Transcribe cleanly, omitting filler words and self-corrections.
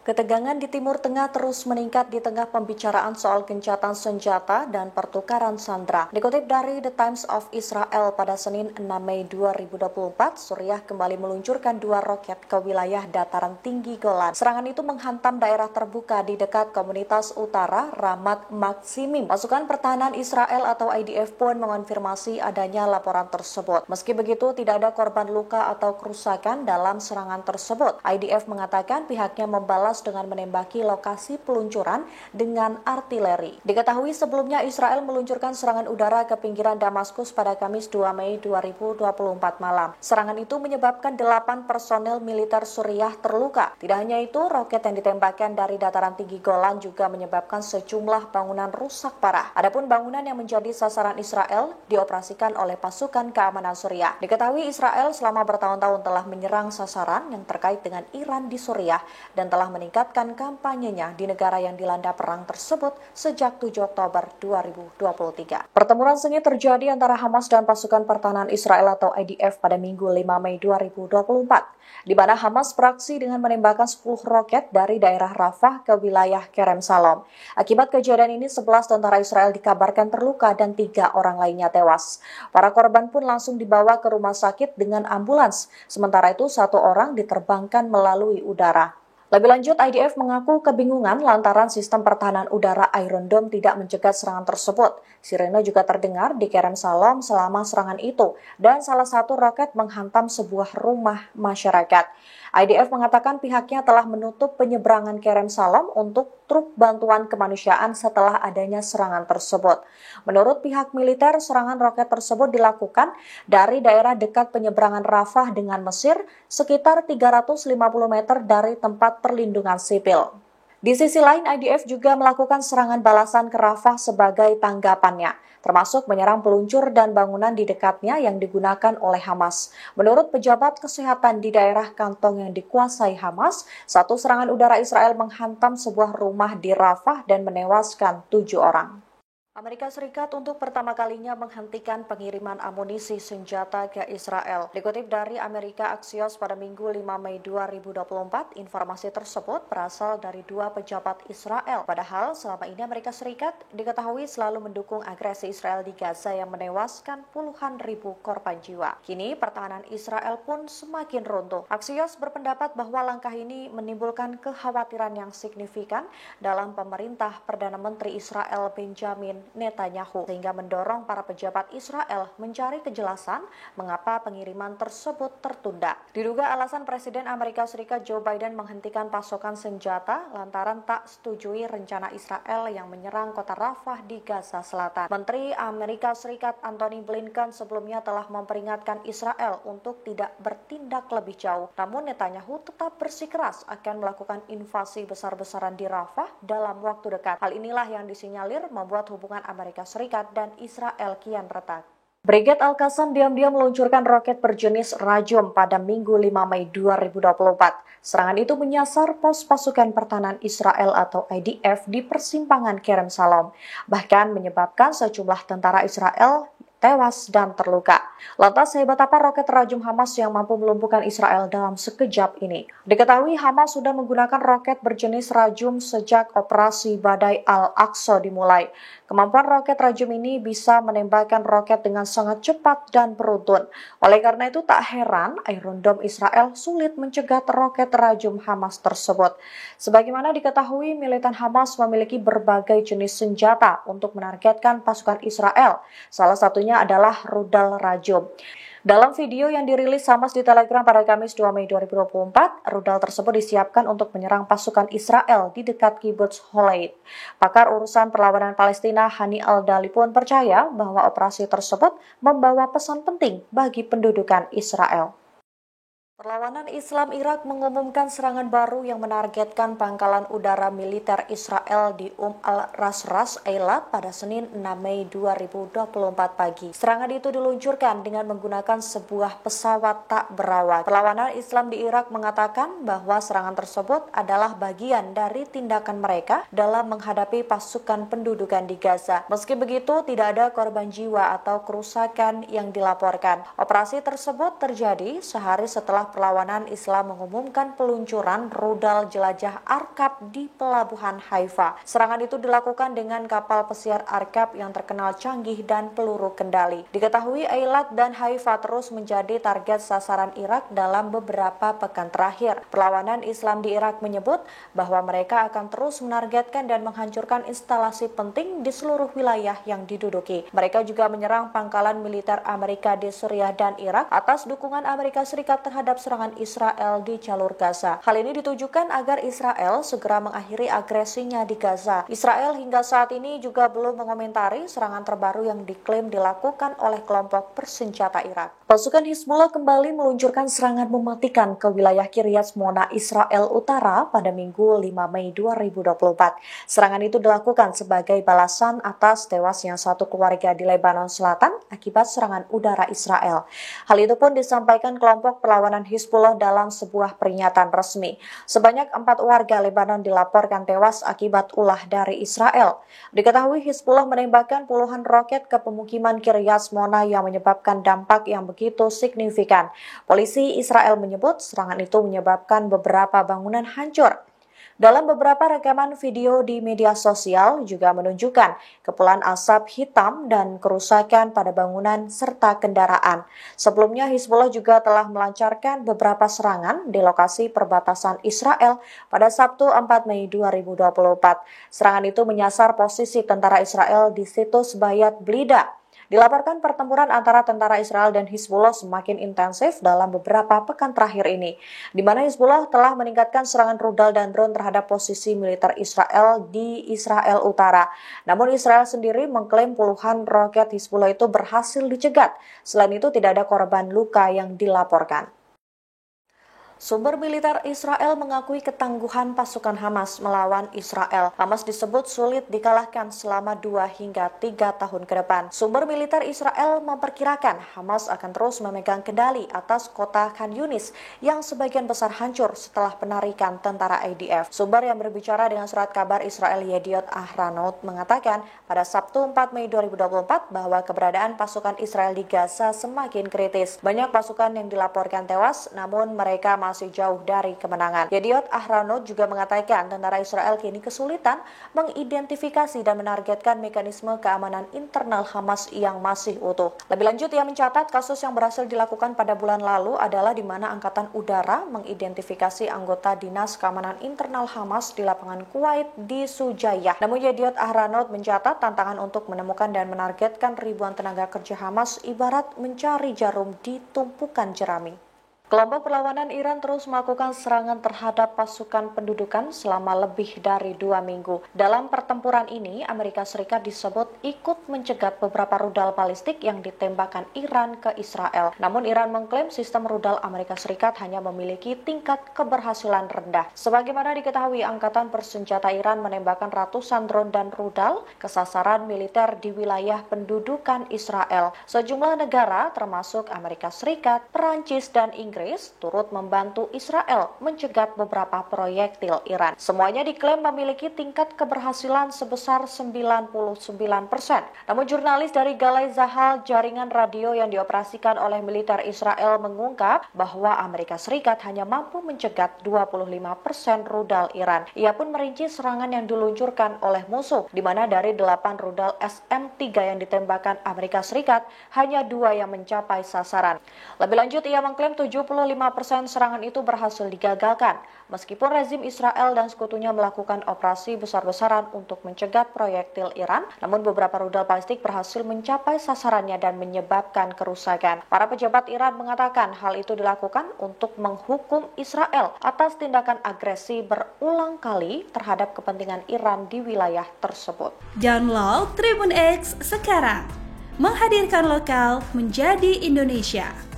Ketegangan di Timur Tengah terus meningkat di tengah pembicaraan soal gencatan senjata dan pertukaran sandera. Dikutip dari The Times of Israel pada Senin 6 Mei 2024, Suriah kembali meluncurkan 2 roket ke wilayah dataran tinggi Golan. Serangan itu menghantam daerah terbuka di dekat komunitas utara Ramat Maksimim. Pasukan pertahanan Israel atau IDF pun mengonfirmasi adanya laporan tersebut. Meski begitu, tidak ada korban luka atau kerusakan dalam serangan tersebut. IDF mengatakan pihaknya membalas dengan menembaki lokasi peluncuran dengan artileri. Diketahui sebelumnya Israel meluncurkan serangan udara ke pinggiran Damaskus pada Kamis 2 Mei 2024 malam. Serangan itu menyebabkan 8 personel militer Suriah terluka. Tidak hanya itu, roket yang ditembakkan dari dataran tinggi Golan juga menyebabkan sejumlah bangunan rusak parah. Adapun bangunan yang menjadi sasaran Israel dioperasikan oleh pasukan keamanan Suriah. Diketahui Israel selama bertahun-tahun telah menyerang sasaran yang terkait dengan Iran di Suriah dan telah meningkatkan kampanyenya di negara yang dilanda perang tersebut sejak 7 Oktober 2023. Pertempuran sengit terjadi antara Hamas dan pasukan pertahanan Israel atau IDF pada Minggu 5 Mei 2024, di mana Hamas beraksi dengan menembakkan 10 roket dari daerah Rafah ke wilayah Kerem Salom. Akibat kejadian ini, 11 tentara Israel dikabarkan terluka dan 3 orang lainnya tewas. Para korban pun langsung dibawa ke rumah sakit dengan ambulans, sementara itu 1 orang diterbangkan melalui udara. Lebih lanjut, IDF mengaku kebingungan lantaran sistem pertahanan udara Iron Dome tidak mencegah serangan tersebut. Sirene juga terdengar di Kerem Salom selama serangan itu, dan salah satu roket menghantam sebuah rumah masyarakat. IDF mengatakan pihaknya telah menutup penyeberangan Kerem Salom untuk truk bantuan kemanusiaan setelah adanya serangan tersebut. Menurut pihak militer, serangan roket tersebut dilakukan dari daerah dekat penyeberangan Rafah dengan Mesir, sekitar 350 meter dari tempat perlindungan sipil. Di sisi lain, IDF juga melakukan serangan balasan ke Rafah sebagai tanggapannya, termasuk menyerang peluncur dan bangunan di dekatnya yang digunakan oleh Hamas. Menurut pejabat kesehatan di daerah kantong yang dikuasai Hamas, satu serangan udara Israel menghantam sebuah rumah di Rafah dan menewaskan 7 orang. Amerika Serikat untuk pertama kalinya menghentikan pengiriman amunisi senjata ke Israel. Dikutip dari Amerika Axios pada Minggu 5 Mei 2024, informasi tersebut berasal dari 2 pejabat Israel. Padahal selama ini Amerika Serikat diketahui selalu mendukung agresi Israel di Gaza yang menewaskan puluhan ribu korban jiwa. Kini pertahanan Israel pun semakin runtuh. Axios berpendapat bahwa langkah ini menimbulkan kekhawatiran yang signifikan dalam pemerintah Perdana Menteri Israel Benjamin Netanyahu, sehingga mendorong para pejabat Israel mencari kejelasan mengapa pengiriman tersebut tertunda. Diduga alasan Presiden Amerika Serikat Joe Biden menghentikan pasokan senjata lantaran tak setujui rencana Israel yang menyerang kota Rafah di Gaza Selatan. Menteri Amerika Serikat Antony Blinken sebelumnya telah memperingatkan Israel untuk tidak bertindak lebih jauh. Namun Netanyahu tetap bersikeras akan melakukan invasi besar-besaran di Rafah dalam waktu dekat. Hal inilah yang disinyalir membuat hubungan Amerika Serikat dan Israel kian retak. Brigade Al-Qassam diam-diam meluncurkan roket berjenis Rajum pada Minggu 5 Mei 2024. Serangan itu menyasar pos pasukan pertahanan Israel atau IDF di persimpangan Kerem Salom, bahkan menyebabkan sejumlah tentara Israel tewas dan terluka. Lantas hebat apa roket Rajum Hamas yang mampu melumpuhkan Israel dalam sekejap ini? Diketahui Hamas sudah menggunakan roket berjenis Rajum sejak operasi Badai Al-Aqsa dimulai. Kemampuan roket Rajum ini bisa menembakkan roket dengan sangat cepat dan beruntun. Oleh karena itu tak heran Iron Dome Israel sulit mencegat roket Rajum Hamas tersebut. Sebagaimana diketahui, militan Hamas memiliki berbagai jenis senjata untuk menargetkan pasukan Israel. Salah satunya adalah rudal Rajum. Dalam video yang dirilis Hamas di Telegram pada Kamis 2 Mei 2024, rudal tersebut disiapkan untuk menyerang pasukan Israel di dekat kibbutz Holeid. Pakar urusan perlawanan Palestina Hani Al-Dali pun percaya bahwa operasi tersebut membawa pesan penting bagi pendudukan Israel. Perlawanan Islam Irak mengumumkan serangan baru yang menargetkan pangkalan udara militer Israel di al-Ras Ras Eilat pada Senin 6 Mei 2024 pagi. Serangan itu diluncurkan dengan menggunakan sebuah pesawat tak berawak. Perlawanan Islam di Irak mengatakan bahwa serangan tersebut adalah bagian dari tindakan mereka dalam menghadapi pasukan pendudukan di Gaza. Meski begitu, tidak ada korban jiwa atau kerusakan yang dilaporkan. Operasi tersebut terjadi sehari setelah kelompok perlawanan Islam mengumumkan peluncuran rudal jelajah Arqab di pelabuhan Haifa. Serangan itu dilakukan dengan kapal pesiar Arqab yang terkenal canggih dan peluru kendali. Diketahui Eilat dan Haifa terus menjadi target sasaran Irak dalam beberapa pekan terakhir. Perlawanan Islam di Irak menyebut bahwa mereka akan terus menargetkan dan menghancurkan instalasi penting di seluruh wilayah yang diduduki. Mereka juga menyerang pangkalan militer Amerika di Suriah dan Irak atas dukungan Amerika Serikat terhadap serangan Israel di jalur Gaza. Hal ini ditujukan agar Israel segera mengakhiri agresinya di Gaza. Israel hingga saat ini juga belum mengomentari serangan terbaru yang diklaim dilakukan oleh kelompok bersenjata Irak. Pasukan Hizbullah kembali meluncurkan serangan mematikan ke wilayah Kiryat Shmona, Israel Utara pada Minggu 5 Mei 2024. Serangan itu dilakukan sebagai balasan atas tewasnya satu keluarga di Lebanon Selatan akibat serangan udara Israel. Hal itu pun disampaikan kelompok perlawanan Hizbullah dalam sebuah pernyataan resmi. Sebanyak 4 warga Lebanon dilaporkan tewas akibat ulah dari Israel. Diketahui Hizbullah menembakkan puluhan roket ke pemukiman Kiryat Shmona yang menyebabkan dampak yang begitu signifikan. Polisi Israel menyebut serangan itu menyebabkan beberapa bangunan hancur. Dalam beberapa rekaman video di media sosial juga menunjukkan kepulan asap hitam dan kerusakan pada bangunan serta kendaraan. Sebelumnya Hizbullah juga telah melancarkan beberapa serangan di lokasi perbatasan Israel pada Sabtu 4 Mei 2024. Serangan itu menyasar posisi tentara Israel di situs Bayat Blida. Dilaporkan pertempuran antara tentara Israel dan Hizbullah semakin intensif dalam beberapa pekan terakhir ini, di mana Hizbullah telah meningkatkan serangan rudal dan drone terhadap posisi militer Israel di Israel Utara. Namun Israel sendiri mengklaim puluhan roket Hizbullah itu berhasil dicegat. Selain itu tidak ada korban luka yang dilaporkan. Sumber militer Israel mengakui ketangguhan pasukan Hamas melawan Israel. Hamas disebut sulit dikalahkan selama 2 hingga 3 tahun ke depan. Sumber militer Israel memperkirakan Hamas akan terus memegang kendali atas kota Khan Yunis yang sebagian besar hancur setelah penarikan tentara IDF. Sumber yang berbicara dengan surat kabar Israel Yediot Ahronot mengatakan pada Sabtu 4 Mei 2024 bahwa keberadaan pasukan Israel di Gaza semakin kritis. Banyak pasukan yang dilaporkan tewas, namun mereka masih jauh dari kemenangan. Yediot Ahronot juga mengatakan tentara Israel kini kesulitan mengidentifikasi dan menargetkan mekanisme keamanan internal Hamas yang masih utuh. Lebih lanjut, ia mencatat kasus yang berhasil dilakukan pada bulan lalu adalah di mana Angkatan Udara mengidentifikasi anggota Dinas Keamanan Internal Hamas di lapangan Kuwait di Sujayah. Namun Yediot Ahronot mencatat tantangan untuk menemukan dan menargetkan ribuan tenaga kerja Hamas ibarat mencari jarum di tumpukan jerami. Kelompok perlawanan Iran terus melakukan serangan terhadap pasukan pendudukan selama lebih dari 2 minggu. Dalam pertempuran ini, Amerika Serikat disebut ikut mencegat beberapa rudal balistik yang ditembakkan Iran ke Israel. Namun Iran mengklaim sistem rudal Amerika Serikat hanya memiliki tingkat keberhasilan rendah. Sebagaimana diketahui, Angkatan Bersenjata Iran menembakkan ratusan drone dan rudal ke sasaran militer di wilayah pendudukan Israel. Sejumlah negara termasuk Amerika Serikat, Perancis, dan Inggris turut membantu Israel mencegat beberapa proyektil Iran. Semuanya diklaim memiliki tingkat keberhasilan sebesar 99%. Namun jurnalis dari Galei Tzahal, jaringan radio yang dioperasikan oleh militer Israel, mengungkap bahwa Amerika Serikat hanya mampu mencegat 25% rudal Iran. Ia pun merinci serangan yang diluncurkan oleh musuh, di mana dari 8 rudal SM-3 yang ditembakkan Amerika Serikat, hanya 2 yang mencapai sasaran. Lebih lanjut, ia mengklaim 75% serangan itu berhasil digagalkan, meskipun rezim Israel dan sekutunya melakukan operasi besar-besaran untuk mencegat proyektil Iran, namun beberapa rudal balistik berhasil mencapai sasarannya dan menyebabkan kerusakan. Para pejabat Iran mengatakan hal itu dilakukan untuk menghukum Israel atas tindakan agresi berulang kali terhadap kepentingan Iran di wilayah tersebut. Download Tribun X sekarang, menghadirkan lokal menjadi Indonesia.